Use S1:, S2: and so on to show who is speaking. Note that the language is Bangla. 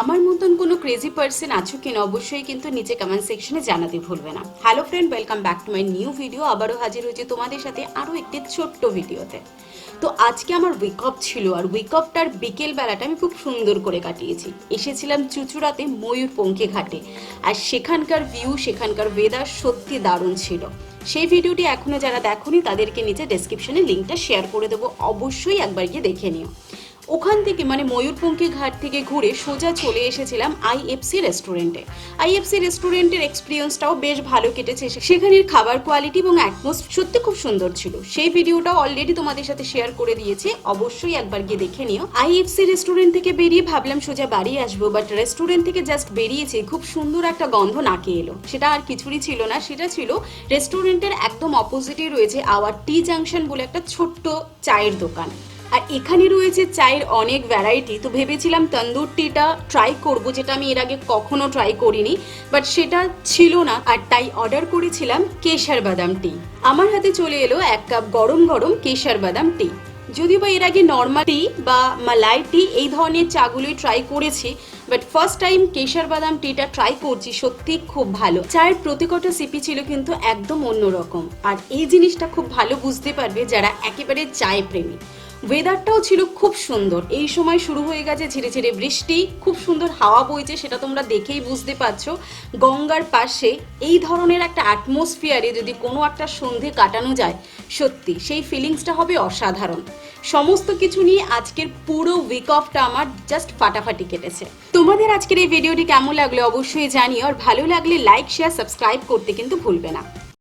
S1: আমার মতন কোনো ক্রেজি পার্সন আছো কিনা অবশ্যই কিন্তু নিচে কমেন্ট সেকশনে জানাতে ভুলবে না। Hello friend, welcome back to my new video. আবারও হাজির হয়েছে তোমাদের সাথে আরও একটি ছোট্ট ভিডিওতে। তো আজকে আমার উইক অফ ছিল, আর উইক অফটার বিকেল বেলাটা আমি খুব সুন্দর করে কাটিয়েছি। এসেছিলাম চুঁচুড়াতে ময়ূরপঙ্খী ঘাটে, আর সেখানকার ভিউ, সেখানকার ওয়েদার সত্যি দারুণ ছিল। সেই ভিডিওটি এখনও যারা দেখোনি তাদেরকে নিচে ডেসক্রিপশনে লিঙ্কটা শেয়ার করে দেবো, অবশ্যই একবার গিয়ে দেখে নিও। ওখান থেকে মানে ময়ূরপঙ্খী ঘাট থেকে ঘুরে সোজা চলে এসেছিলাম আইএফসি রেস্টুরেন্টে। আইএফসি রেস্টুরেন্টের এক্সপিরিয়েন্সটাও বেশ ভালো কেটেছে। সেখানের খাবার কোয়ালিটি এবং অ্যাটমসফিয়ার সত্যি খুব সুন্দর ছিল। সেই ভিডিওটাও অলরেডি তোমাদের সাথে শেয়ার করে দিয়েছি, অবশ্যই একবার গিয়ে দেখে নিও। আইএফসি রেস্টুরেন্ট থেকে বেরিয়ে ভাবলাম সোজা বাড়ি আসবো, বাট রেস্টুরেন্ট থেকে জাস্ট বেরিয়েছি, খুব সুন্দর একটা গন্ধ নাকে এলো। সেটা আর কিছুরই ছিল না, সেটা ছিল রেস্টুরেন্টের একদম অপোজিটে রয়েছে আওয়ার টি জাংশন বলে একটা ছোট্ট চায়ের দোকান। আর এখানে রয়েছে চায়ের অনেক ভ্যারাইটি। তো ভেবেছিলাম তন্দুর টিটা ট্রাই করবো, যেটা আমি এর আগে কখনো ট্রাই করিনি, বাট সেটা ছিল না, আর তাই অর্ডার করেছিলাম কেশর বাদাম টি। আমার হাতে চলে এলো 1 কাপ গরম গরম কেশর বাদাম টি। যদিও বা এর আগে নর্মাল টি বা মালাই টি এই ধরনের চাগুলোই ট্রাই করেছি, বাট ফার্স্ট টাইম কেশর বাদাম টিটা ট্রাই করছি। সত্যি খুব ভালো। চায়ের প্রতি কটা সিপি ছিল কিন্তু একদম অন্যরকম, আর এই জিনিসটা খুব ভালো বুঝতে পারবে যারা একেবারে চায় প্রেমী। ওয়েদারটাও ছিল খুব সুন্দর। এই সময় শুরু হয়ে গেছে ঝিরে ঝিরে বৃষ্টি, খুব সুন্দর হাওয়া বইছে, সেটা তোমরা দেখেই বুঝতে পারছো। গঙ্গার পাশে এই ধরনের একটা অ্যাটমসফিয়ারে যদি কোনো একটা সন্ধে কাটানো যায়, সত্যি সেই ফিলিংসটা হবে অসাধারণ। সমস্ত কিছু নিয়ে আজকের পুরো উইক অফটা আমার জাস্ট ফাটাফাটি কেটেছে। তোমাদের আজকের এই ভিডিওটি কেমন লাগলো অবশ্যই জানিও, আর ভালো লাগলে লাইক, শেয়ার, সাবস্ক্রাইব করতে কিন্তু ভুলবে না।